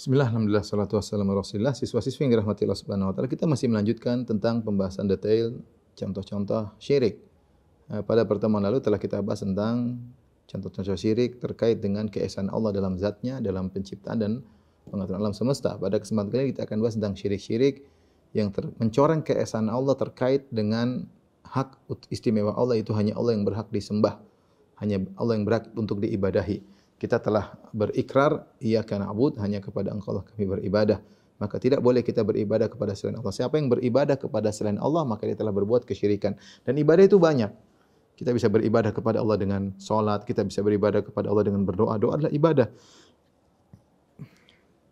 Bismillah, alhamdulillah, salatu wassalamu ala Rasulillah. Siswa-siswi yang dirahmati Allah Subhanahu wa taala, kita masih melanjutkan tentang pembahasan detail contoh-contoh syirik. Pada pertemuan lalu telah kita bahas tentang contoh-contoh syirik terkait dengan keesaan Allah dalam zatnya, dalam penciptaan dan pengaturan alam semesta. Pada kesempatan kali ini kita akan bahas tentang syirik-syirik yang mencoreng keesaan Allah terkait dengan hak istimewa Allah, itu hanya Allah yang berhak disembah, hanya Allah yang berhak untuk diibadahi. Kita telah berikrar, iyyaka na'budu, hanya kepada Engkau lah kami beribadah. Maka tidak boleh kita beribadah kepada selain Allah. Siapa yang beribadah kepada selain Allah, maka dia telah berbuat kesyirikan. Dan ibadah itu banyak. Kita bisa beribadah kepada Allah dengan salat, kita bisa beribadah kepada Allah dengan berdoa. Doa adalah ibadah.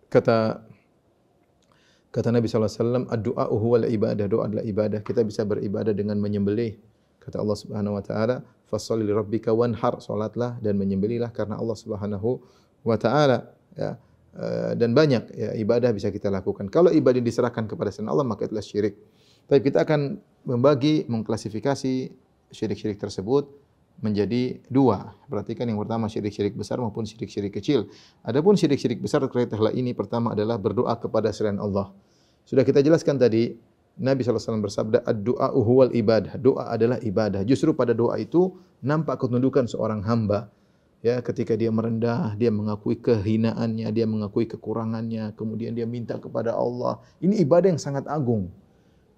Kata Nabi SAW, ad-du'a'u huwal ibadah. Doa adalah ibadah. Kita bisa beribadah dengan menyembelih. Kata Allah Subhanahu wa taala, fasholli li rabbika wanhar, salatlah dan menyembelihlah karena Allah Subhanahu wa taala, ya. Dan banyak ya ibadah bisa kita lakukan. Kalau ibadah diserahkan kepada selain Allah, maka itulah syirik. Tapi kita akan mengklasifikasi syirik-syirik tersebut menjadi dua. Perhatikan, yang pertama syirik-syirik besar maupun syirik-syirik kecil. Adapun syirik-syirik besar terkait hal ini, pertama adalah berdoa kepada selain Allah. Sudah kita jelaskan tadi, Nabi SAW bersabda, ad-du'a'u huwal ibadah. Doa adalah ibadah. Justru pada doa itu nampak ketundukan seorang hamba. Ya, ketika dia merendah, dia mengakui kehinaannya, dia mengakui kekurangannya, kemudian dia minta kepada Allah. Ini ibadah yang sangat agung.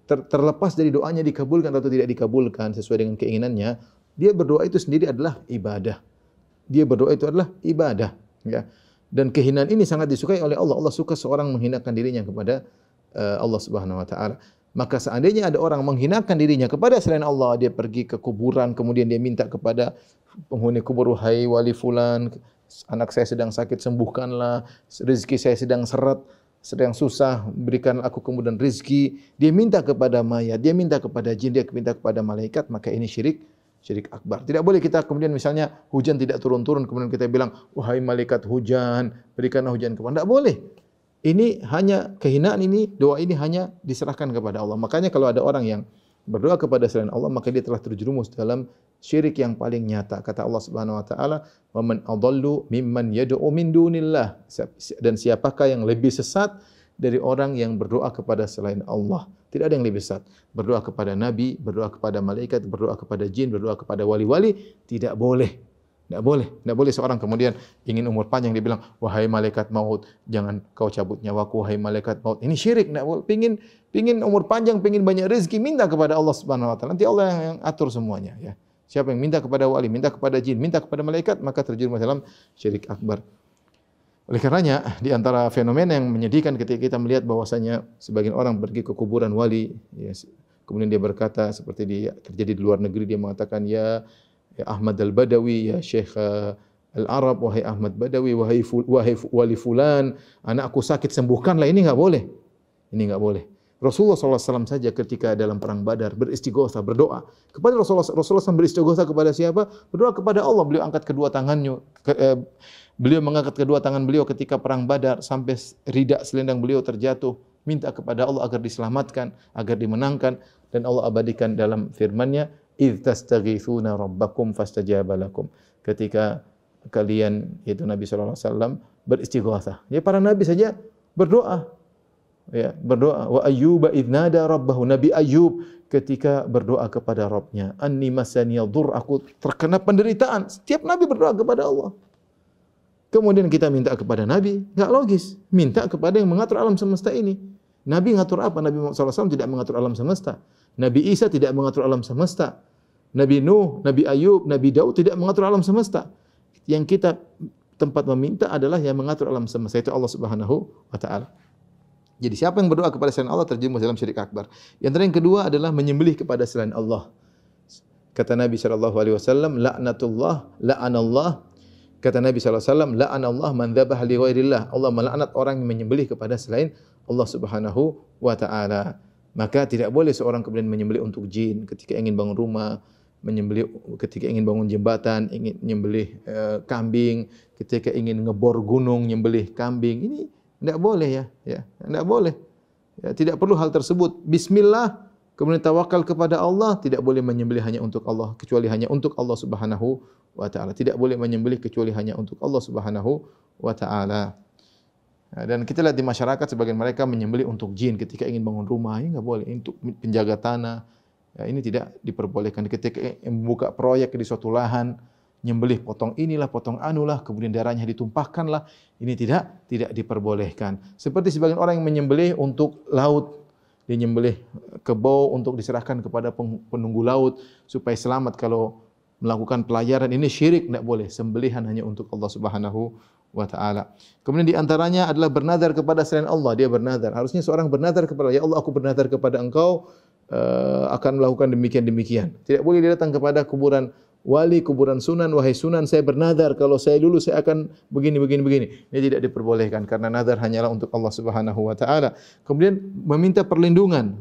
Terlepas dari doanya dikabulkan atau tidak dikabulkan sesuai dengan keinginannya, dia berdoa itu sendiri adalah ibadah. Dia berdoa itu adalah ibadah. Ya. Dan kehinaan ini sangat disukai oleh Allah. Allah suka seorang menghinakan dirinya kepada Allah Subhanahu wa taala. Maka seandainya ada orang menghinakan dirinya kepada selain Allah, dia pergi ke kuburan, kemudian dia minta kepada penghuni kubur, wahai wali fulan, anak saya sedang sakit, sembuhkanlah, rezeki saya sedang seret, sedang susah, berikan aku kemudian rezeki. Dia minta kepada mayat, dia minta kepada jin, dia minta kepada malaikat, maka ini syirik akbar. Tidak boleh kita kemudian misalnya hujan tidak turun-turun, kemudian kita bilang, wahai malaikat hujan, berikanlah hujan kepada. Tidak boleh. Ini hanya kehinaan ini, doa ini hanya diserahkan kepada Allah. Makanya kalau ada orang yang berdoa kepada selain Allah, maka dia telah terjerumus dalam syirik yang paling nyata. Kata Allah Subhanahu wa taala, "Wa man adallu mimman yad'u min dunillah." Dan siapakah yang lebih sesat dari orang yang berdoa kepada selain Allah? Tidak ada yang lebih sesat. Berdoa kepada nabi, berdoa kepada malaikat, berdoa kepada jin, berdoa kepada wali-wali, tidak boleh. Tidak boleh seorang kemudian ingin umur panjang, dia bilang, wahai malaikat maut, jangan kau cabut nyawaku, wahai malaikat maut. Ini syirik. Tidak boleh. Pingin umur panjang, pingin banyak rezeki, minta kepada Allah Subhanahu wa taala. Nanti Allah yang atur semuanya, ya. Siapa yang minta kepada wali, minta kepada jin, minta kepada malaikat, maka terjerumus dalam syirik akbar. Oleh karenanya, di antara fenomena yang menyedihkan ketika kita melihat bahwasanya sebagian orang pergi ke kuburan wali, ya, kemudian dia berkata seperti terjadi di luar negeri, dia mengatakan, ya Ahmad al-Badawi, ya Syekh al-Arab, wahai Ahmad Badawi, wahai wali fulan, anakku sakit, sembuhkanlah. Ini enggak boleh. Ini enggak boleh. Rasulullah SAW saja ketika dalam perang Badar beristighotsah, berdoa kepada Rasulullah SAW. Beristighotsah kepada siapa? Berdoa kepada Allah. Beliau angkat kedua tangannya, beliau mengangkat kedua tangan beliau ketika perang Badar sampai ridak selendang beliau terjatuh, minta kepada Allah agar diselamatkan, agar dimenangkan, dan Allah abadikan dalam firman-Nya, idz tastaghitsuna rabbakum fastajaba lakum. Ketika kalian, yaitu Nabi sallallahu alaihi wasallam, beristighatsah. Ya, para nabi saja berdoa. Ya, berdoa. Wa ayyuba idz nada rabbahu. Nabi Ayub ketika berdoa kepada Rabb-Nya, anni masaniya dhur, aku terkena penderitaan. Setiap nabi berdoa kepada Allah. Kemudian kita minta kepada nabi, enggak logis. Minta kepada yang mengatur alam semesta ini. Nabi ngatur apa? Nabi Muhammad SAW tidak mengatur alam semesta. Nabi Isa tidak mengatur alam semesta. Nabi Nuh, Nabi Ayub, Nabi Daud tidak mengatur alam semesta. Yang kita tempat meminta adalah yang mengatur alam semesta, itu Allah Subhanahu wa taala. Jadi siapa yang berdoa kepada selain Allah terjerumus dalam syirik akbar. Yang kedua adalah menyembelih kepada selain Allah. Kata Nabi sallallahu alaihi wasallam, la'anallah. Kata Nabi sallallahu alaihi wasallam, la'anallah man dzabaha li ghairillah. Allah melaknat orang yang menyembelih kepada selain Allah Subhanahu wa taala. Maka tidak boleh seorang kemudian menyembelih untuk jin ketika ingin bangun rumah, menyembelih ketika ingin bangun jembatan, ingin menyembelih kambing, ketika ingin ngebor gunung, menyembelih kambing. Ini tidak boleh, ya. Tidak boleh. Ya, tidak perlu hal tersebut. Bismillah, kemudian tawakal kepada Allah, tidak boleh menyembelih hanya untuk Allah, kecuali hanya untuk Allah Subhanahu wa taala. Tidak boleh menyembelih kecuali hanya untuk Allah Subhanahu wa taala. Dan kita lihat di masyarakat sebagian mereka menyembelih untuk jin ketika ingin bangun rumah, ini enggak boleh. Untuk penjaga tanah, ya, ini tidak diperbolehkan. Ketika membuka proyek di suatu lahan, nyembelih potong inilah, potong anulah, kemudian darahnya ditumpahkanlah, ini tidak diperbolehkan. Seperti sebagian orang yang menyembelih untuk laut, dia nyembelih kebau untuk diserahkan kepada penunggu laut supaya selamat kalau melakukan pelayaran, ini syirik, tidak boleh. Sembelihan hanya untuk Allah Subhanahu wa ta'ala. Kemudian di antaranya adalah bernazar kepada selain Allah. Dia bernazar. Harusnya seorang bernazar kepada Allah. Ya Allah, aku bernazar kepada Engkau akan melakukan demikian-demikian. Tidak boleh dia datang kepada kuburan wali, kuburan sunan. Wahai sunan, saya bernazar kalau saya dulu saya akan begini. Ini tidak diperbolehkan karena nazar hanyalah untuk Allah Subhanahu wa ta'ala. Kemudian meminta perlindungan,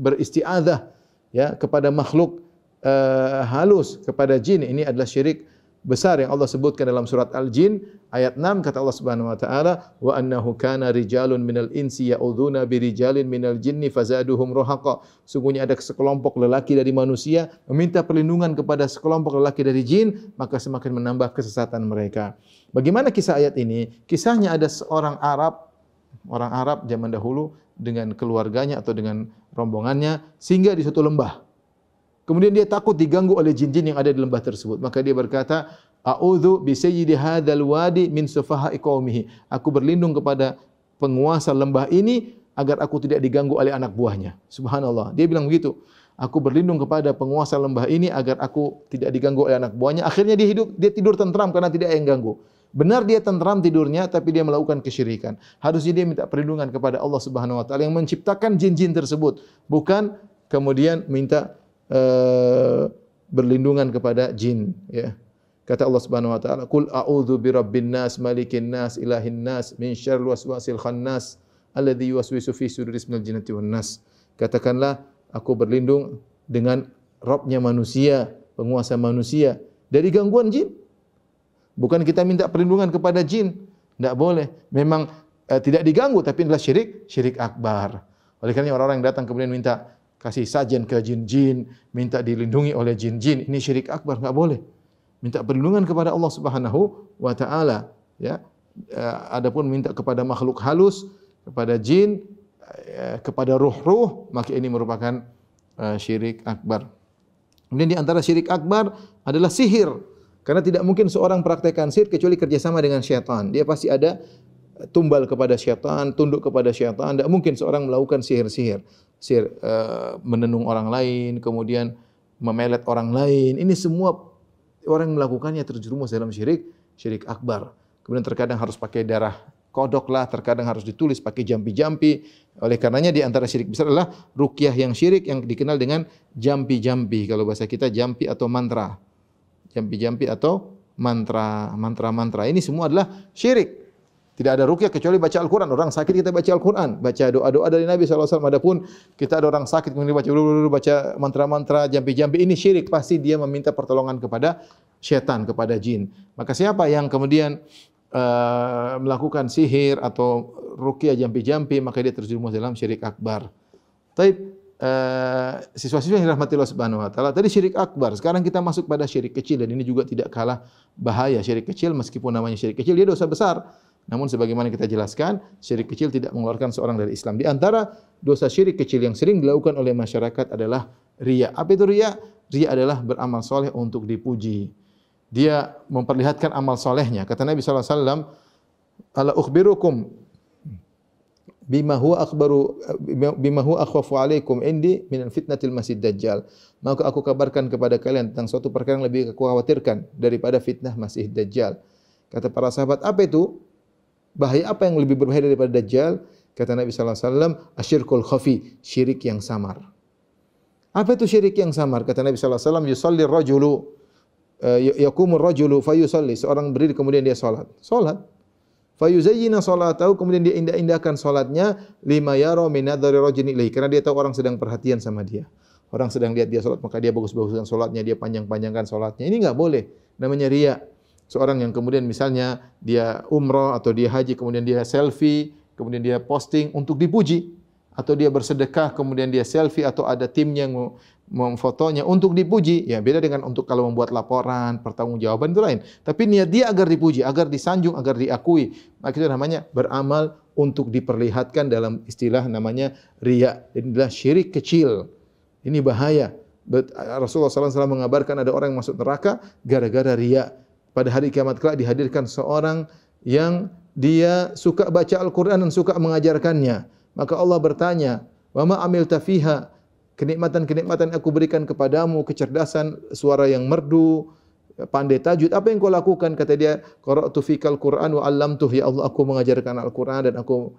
beristi'adzah ya kepada makhluk halus, kepada jin. Ini adalah syirik besar yang Allah sebutkan dalam surat Al-Jin ayat 6, kata Allah Subhanahu wa taala, wa annahu kana rijalun minal insi ya'udzuuna birijalin minal jinni fazaduhum rahaqa. Sungguhnya ada sekelompok lelaki dari manusia meminta perlindungan kepada sekelompok lelaki dari jin, maka semakin menambah kesesatan mereka. Bagaimana kisah ayat ini? Kisahnya ada seorang orang Arab zaman dahulu dengan keluarganya atau dengan rombongannya singgah di suatu lembah. Kemudian dia takut diganggu oleh jin-jin yang ada di lembah tersebut. Maka dia berkata, a'udzu bi sayyidi hadzal wadi min sufaha'i qaumihi. Aku berlindung kepada penguasa lembah ini agar aku tidak diganggu oleh anak buahnya. Subhanallah. Dia bilang begitu. Aku berlindung kepada penguasa lembah ini agar aku tidak diganggu oleh anak buahnya. Akhirnya dia tidur tentram karena tidak ada yang ganggu. Benar dia tentram tidurnya, tapi dia melakukan kesyirikan. Harusnya dia minta perlindungan kepada Allah Subhanahu wa taala yang menciptakan jin-jin tersebut, bukan kemudian minta berlindungan kepada jin, ya. Kata Allah Subhanahu wa taala, "Qul a'udzu birabbin nas, malikin nas, ilahin nas, min syarril waswasil khannas, alladzi yuwaswisu fi suduris minal jinnati wan nas." Katakanlah, aku berlindung dengan Rabbnya manusia, penguasa manusia, dari gangguan jin. Bukan kita minta perlindungan kepada jin, tidak boleh. Memang tidak diganggu, tapi adalah syirik akbar. Oleh karena orang-orang yang datang kemudian minta kasih sajen ke jin-jin, minta dilindungi oleh jin-jin, ini syirik akbar, enggak boleh. Minta perlindungan kepada Allah Subhanahu wa taala, ya. Adapun minta kepada makhluk halus, kepada jin, kepada ruh-ruh, maka ini merupakan syirik akbar. Kemudian di antara syirik akbar adalah sihir. Karena tidak mungkin seorang praktekkan sihir kecuali kerjasama dengan syaitan. Dia pasti ada tumbal kepada syaitan, tunduk kepada syaitan. Tidak mungkin seorang melakukan sihir-sihir. Sihir menenung orang lain, kemudian memelet orang lain. Ini semua orang yang melakukannya terjerumus dalam syirik akbar. Kemudian terkadang harus pakai darah kodok lah, terkadang harus ditulis pakai jampi-jampi. Oleh karenanya di antara syirik besar adalah ruqyah yang syirik yang dikenal dengan jampi-jampi. Kalau bahasa kita jampi atau mantra. Jampi-jampi atau mantra. Ini semua adalah syirik. Tidak ada ruqyah kecuali baca Al-Quran. Orang sakit kita baca Al-Quran, baca doa-doa dari Nabi SAW. Adapun kita ada orang sakit kemudian baca mantra-mantra, jampi-jampi, ini syirik. Pasti dia meminta pertolongan kepada syaitan, kepada jin. Maka siapa yang kemudian melakukan sihir atau ruqyah jampi-jampi, maka dia terjerumus dalam syirik akbar. Taib, siswa-siswa yang dirahmati Allah Subhanahu wa taala, tadi syirik akbar. Sekarang kita masuk pada syirik kecil, dan ini juga tidak kalah bahaya. Syirik kecil meskipun namanya syirik kecil, dia dosa besar. Namun sebagaimana kita jelaskan, syirik kecil tidak mengeluarkan seorang dari Islam. Di antara dosa syirik kecil yang sering dilakukan oleh masyarakat adalah riya. Apa itu riya? Riya adalah beramal soleh untuk dipuji. Dia memperlihatkan amal solehnya. Kata Nabi SAW, "Ala ukhbirukum bima huwa akhwafu alaikum indi min fitnatil masih dajjal." Maka aku kabarkan kepada kalian tentang suatu perkara yang lebih aku khawatirkan daripada fitnah Masih Dajjal. Kata para sahabat, apa itu? Bahaya apa yang lebih berbahaya daripada Dajjal? Kata Nabi SAW, asyirkul khafi, syirik yang samar. Apa itu syirik yang samar? Kata Nabi SAW, yusalli rajulu, yakumur rajulu fayusalli. Seorang berdiri kemudian dia salat. Fayuzayyina salatahu, kemudian dia indah-indahkan salatnya, lima yara min nadhari rajulin ilaihi, karena dia tahu orang sedang perhatian sama dia. Orang sedang lihat dia salat, maka dia bagus-baguskan salatnya, dia panjang-panjangkan salatnya. Ini enggak boleh. Namanya riya. Seorang yang kemudian misalnya dia umrah atau dia haji, kemudian dia selfie, kemudian dia posting untuk dipuji, atau dia bersedekah, kemudian dia selfie, atau ada tim yang memfotonya untuk dipuji, ya beda dengan untuk kalau membuat laporan, pertanggungjawaban itu lain. Tapi niat dia agar dipuji, agar disanjung, agar diakui. Maka itu namanya beramal untuk diperlihatkan, dalam istilah namanya riya. Ini adalah syirik kecil. Ini bahaya. Rasulullah SAW mengabarkan ada orang yang masuk neraka gara-gara riya. Pada hari kiamat kelak dihadirkan seorang yang dia suka baca Al-Quran dan suka mengajarkannya. Maka Allah bertanya, "Wa ma amilta fiha?" Kenikmatan-kenikmatan aku berikan kepadamu, kecerdasan, suara yang merdu, pandai tajwid, apa yang kau lakukan? Kata dia, qara'tu fikal Qur'an wa 'allamtuh, ya Allah aku mengajarkan Al-Qur'an dan aku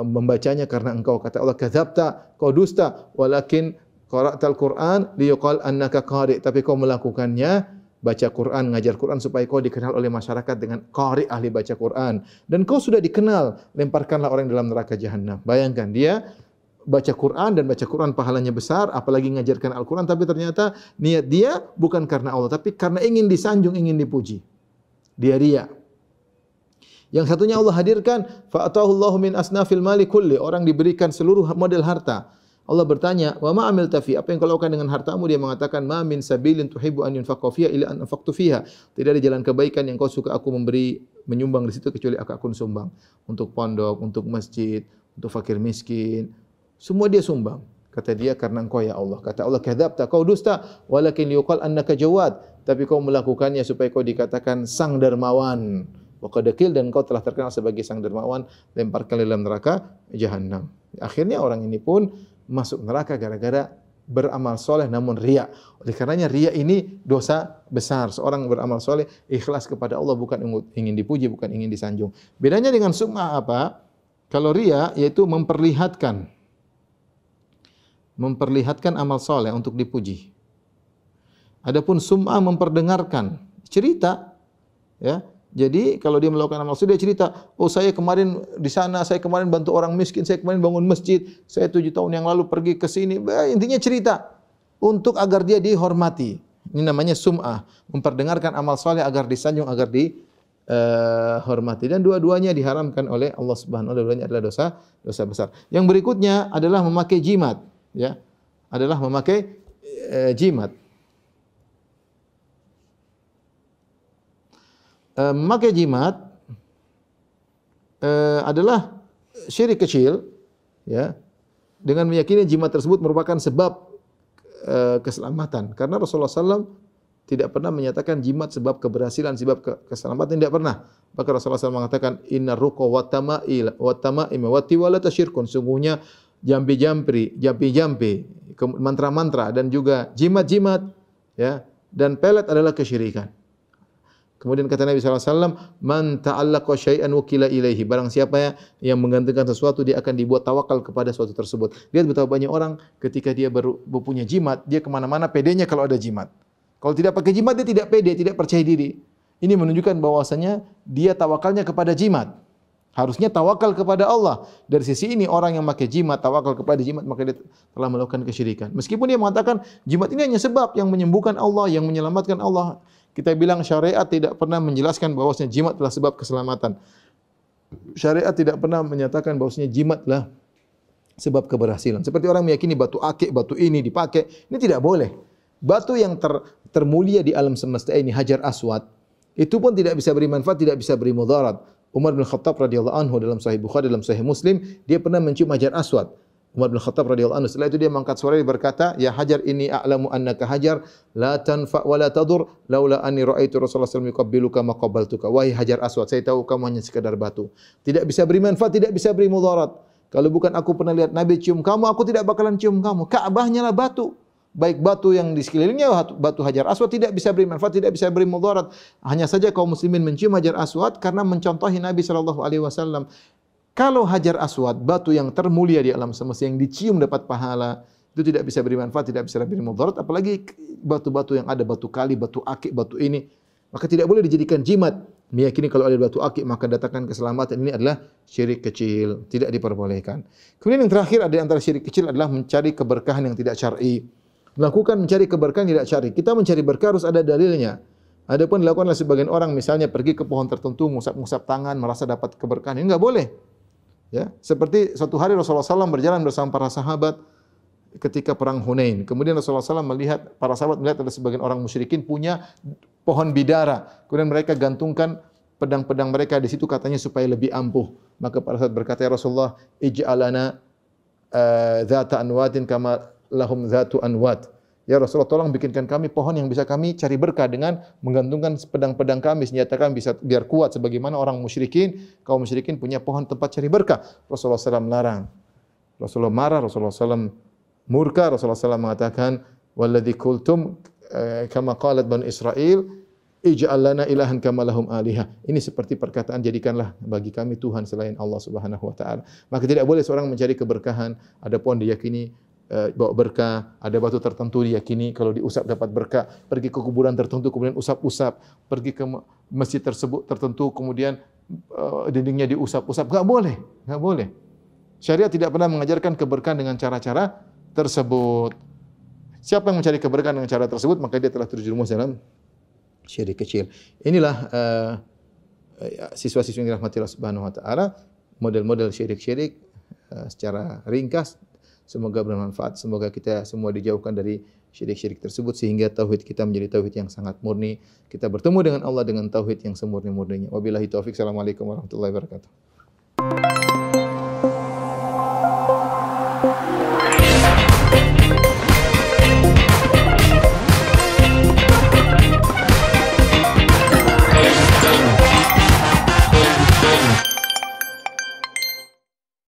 membacanya karena engkau. Kata Allah, kadzabta, kau dusta, walakin qara'tal Qur'an liyuqal annaka qari', tapi kau melakukannya, baca Quran, ngajar Quran supaya kau dikenal oleh masyarakat dengan qari, ahli baca Quran. Dan kau sudah dikenal, lemparkanlah orang dalam neraka jahanam. Bayangkan dia baca Quran dan baca Quran pahalanya besar, apalagi mengajarkan Al-Quran, tapi ternyata niat dia bukan karena Allah, tapi karena ingin disanjung, ingin dipuji. Dia riya. Yang satunya Allah hadirkan, fa'atahu Allahu min asnafil mali kulli, orang diberikan seluruh model harta. Allah bertanya, "Wa ma amilta fi?" Apa yang kau lakukan dengan hartamu? Dia mengatakan, "Ma min sabilin tuhibbu an yunfaqa fiha illa an anfaqtu fiha." Tidak ada jalan kebaikan yang kau suka aku memberi, menyumbang di situ kecuali aku sumbang. Untuk pondok, untuk masjid, untuk fakir miskin, semua dia sumbang. Kata dia, karena engkau ya Allah. Kata Allah, kadzabta, kau dusta, walakin yuqal annaka jawad, tapi kau melakukannya supaya kau dikatakan sang dermawan. Wa qad qil, dan kau telah terkenal sebagai sang dermawan, lemparkan dalam neraka jahanam. Akhirnya orang ini pun masuk neraka gara-gara beramal soleh namun riya. Oleh karenanya riya ini dosa besar. Seorang beramal soleh ikhlas kepada Allah, bukan ingin dipuji, bukan ingin disanjung. Bedanya dengan sum'ah apa? Kalau riya yaitu memperlihatkan amal soleh untuk dipuji. Adapun sum'ah memperdengarkan cerita, ya. Jadi kalau dia melakukan amal soleh, dia cerita, "Oh saya kemarin di sana, saya kemarin bantu orang miskin, saya kemarin bangun masjid, saya 7 tahun yang lalu pergi ke sini." Intinya cerita untuk agar dia dihormati. Ini namanya sum'ah, memperdengarkan amal soleh agar disanjung, agar dihormati. Dan dua-duanya diharamkan oleh Allah Subhanahu wa taala. Dua-duanya adalah dosa besar. Yang berikutnya adalah memakai jimat, ya. Adalah memakai jimat. Memakai jimat adalah syirik kecil, ya, dengan meyakini jimat tersebut merupakan sebab keselamatan. Karena Rasulullah SAW tidak pernah menyatakan jimat sebab keberhasilan, sebab keselamatan, tidak pernah. Maka Rasulullah SAW mengatakan, "Inna ruqa wa tama'ima wa tiwalata syirkun." Sungguhnya jampi-jampi, mantra-mantra dan juga jimat-jimat, ya, dan pelet adalah kesyirikan. Kemudian kata Nabi SAW, "Man ta'allaqa syai'an wukila ilaihi." Barang siapa yang menggantungkan sesuatu, dia akan dibuat tawakal kepada sesuatu tersebut. Lihat betapa banyak orang ketika dia baru punya jimat, dia kemana-mana pedenya kalau ada jimat. Kalau tidak pakai jimat, dia tidak pede, tidak percaya diri. Ini menunjukkan bahwasanya dia tawakalnya kepada jimat. Harusnya tawakal kepada Allah. Dari sisi ini orang yang pakai jimat, tawakal kepada jimat, maka dia telah melakukan kesyirikan. Meskipun dia mengatakan jimat ini hanya sebab yang menyembuhkan Allah, yang menyelamatkan Allah. Kita bilang syariat tidak pernah menjelaskan bahwasanya jimat adalah sebab keselamatan. Syariat tidak pernah menyatakan bahwasanya jimat adalah sebab keberhasilan. Seperti orang meyakini batu akik, batu ini dipakai, ini tidak boleh. Batu yang termulia di alam semesta ini, Hajar Aswad, itu pun tidak bisa beri manfaat, tidak bisa beri mudarat. Umar bin Khattab radhiyallahu anhu dalam Sahih Bukhari, dalam Sahih Muslim, dia pernah mencium Hajar Aswad. Umar bin Khattab radhiyallahu anhu, setelah itu dia mengangkat suara, dia berkata, "Ya Hajar, inni a'lamu annaka hajar la tanfa wa la tadur laula anni ra'aitu Rasulullah sallallahu alaihi wasallam yuqabbiluka ma qabbaltuka." Wahai Hajar Aswad, saya tahu kamu hanya sekadar batu. Tidak bisa beri manfaat, tidak bisa beri mudarat. Kalau bukan aku pernah lihat Nabi cium kamu, aku tidak bakalan cium kamu. Ka'bahnya lah batu. Baik batu yang di sekelilingnya, batu Hajar Aswad, tidak bisa beri manfaat, tidak bisa beri mudarat. Hanya saja kaum muslimin mencium Hajar Aswad karena mencontohi Nabi sallallahu alaihi wasallam. Kalau Hajar Aswad, batu yang termulia di alam semesta, yang dicium dapat pahala, itu tidak bisa beri manfaat, tidak bisa beri mudarat, apalagi batu-batu yang ada, batu kali, batu akik, batu ini, maka tidak boleh dijadikan jimat. Meyakini kalau ada batu akik maka datangkan keselamatan, ini adalah syirik kecil, tidak diperbolehkan. Kemudian yang terakhir ada antara syirik kecil adalah mencari keberkahan yang tidak syar'i. Melakukan mencari keberkahan tidak syar'i. Kita mencari berkah harus ada dalilnya. Adapun dilakukan oleh sebagian orang, misalnya pergi ke pohon tertentu, ngusap-ngusap tangan, merasa dapat keberkahan, ini enggak boleh. Ya, seperti suatu hari Rasulullah SAW berjalan bersama para sahabat, ketika perang Hunain. Kemudian Rasulullah SAW melihat, para sahabat melihat ada sebagian orang musyrikin punya pohon bidara. Kemudian mereka gantungkan pedang-pedang mereka di situ katanya supaya lebih ampuh. Maka para sahabat berkata, ya Rasulullah, ij'alana dzata anwatin kama lahum dzatu anwat. Ya Rasulullah, tolong bikinkan kami pohon yang bisa kami cari berkah dengan menggantungkan pedang-pedang kami, senjata kami bisa biar kuat sebagaimana orang musyrikin, kaum musyrikin punya pohon tempat cari berkah. Rasulullah SAW melarang. Rasulullah marah, Rasulullah SAW murka, Rasulullah SAW mengatakan, walladzi qultum kama qalat Bani Israil, ij'al lana ilahan kama lahum alihah. Ini seperti perkataan, jadikanlah bagi kami Tuhan selain Allah Subhanahu wa taala. Maka tidak boleh seorang mencari keberkahan, ada pohon diyakini bawa berkah, ada batu tertentu diyakini kalau diusap dapat berkah, pergi ke kuburan tertentu kemudian usap-usap, pergi ke masjid tersebut tertentu kemudian dindingnya diusap-usap, enggak boleh, enggak boleh. Syariat tidak pernah mengajarkan keberkahan dengan cara-cara tersebut. Siapa yang mencari keberkahan dengan cara tersebut, maka dia telah terjerumus dalam syirik kecil. Inilah siswa-siswi yang dirahmati Allah Subhanahu wa taala, model-model syirik-syirik secara ringkas. Semoga bermanfaat. Semoga kita semua dijauhkan dari syirik-syirik tersebut sehingga tauhid kita menjadi tauhid yang sangat murni. Kita bertemu dengan Allah dengan tauhid yang semurni-murninya. Wabillahi taufik. Assalamualaikum warahmatullahi wabarakatuh.